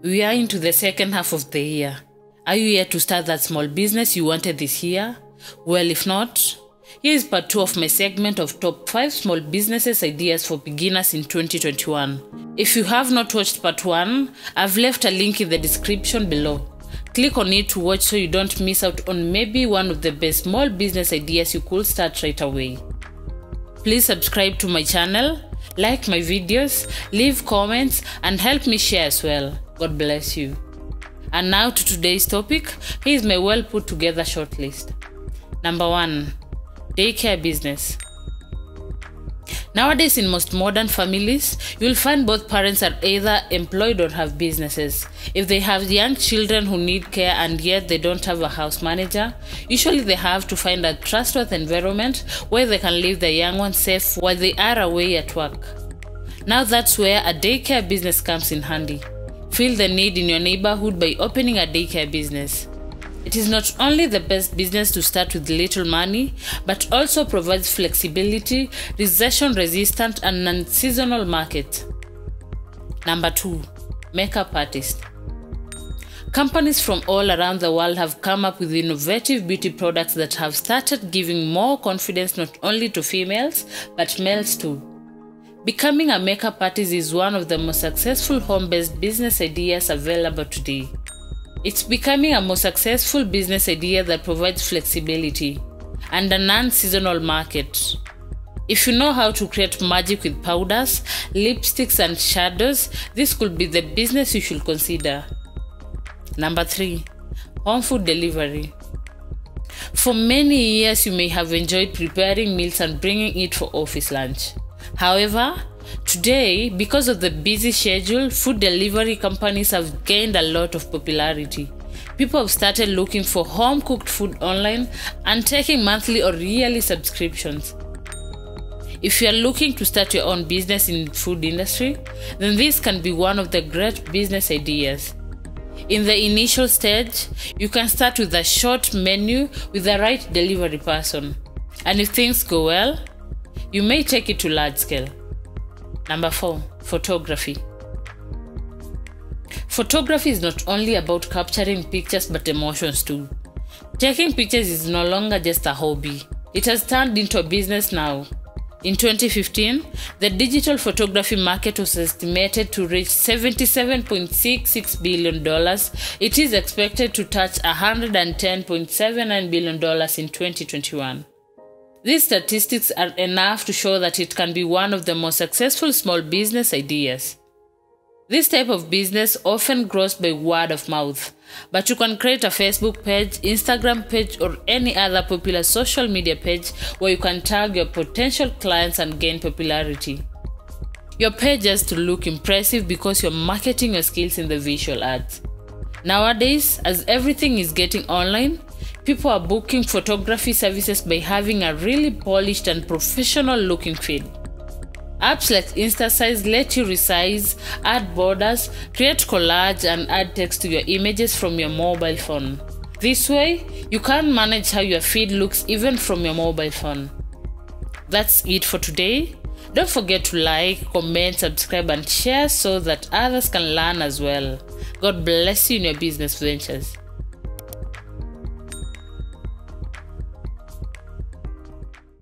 We are into the second half of the year. Are you here to start that small business you wanted this year? Well, if not, here is part 2 of my segment of top 5 small businesses ideas for beginners in 2021. If you have not watched part 1, I've left a link in the description below. Click on it to watch so you don't miss out on maybe one of the best small business ideas you could start right away. Please subscribe to my channel, like my videos, leave comments, and help me share as well. God bless you. And now to today's topic. Here is my well put together shortlist. Number 1. Daycare business. Nowadays, in most modern families, you will find both parents are either employed or have businesses. If they have young children who need care and yet they don't have a house manager, usually they have to find a trustworthy environment where they can leave their young ones safe while they are away at work. Now that's where a daycare business comes in handy. Fill the need in your neighborhood by opening a daycare business. It is not only the best business to start with little money, but also provides flexibility, recession-resistant and non-seasonal market. Number 2. Makeup artist. Companies from all around the world have come up with innovative beauty products that have started giving more confidence not only to females, but males too. Becoming a makeup artist is one of the most successful home-based business ideas available today. It's becoming a more successful business idea that provides flexibility and a non-seasonal market. If you know how to create magic with powders, lipsticks and shadows, this could be the business you should consider. Number 3. Home food delivery. For many years, you may have enjoyed preparing meals and bringing it for office lunch. However, today, because of the busy schedule, food delivery companies have gained a lot of popularity. People have started looking for home-cooked food online and taking monthly or yearly subscriptions. If you are looking to start your own business in the food industry, then this can be one of the great business ideas. In the initial stage, you can start with a short menu with the right delivery person. And if things go well, you may take it to large scale. Number 4. Photography. Photography is not only about capturing pictures but emotions too. Taking pictures is no longer just a hobby. It has turned into a business now. In 2015, the digital photography market was estimated to reach $77.66 billion. It is expected to touch $110.79 billion in 2021. These statistics are enough to show that it can be one of the most successful small business ideas. This type of business often grows by word of mouth, but you can create a Facebook page, Instagram page, or any other popular social media page where you can tag your potential clients and gain popularity. Your page has to look impressive because you're marketing your skills in the visual ads. Nowadays, as everything is getting online, people are booking photography services by having a really polished and professional looking feed. Apps like InstaSize let you resize, add borders, create collage and add text to your images from your mobile phone. This way, you can manage how your feed looks even from your mobile phone. That's it for today. Don't forget to like, comment, subscribe and share so that others can learn as well. God bless you in your business ventures.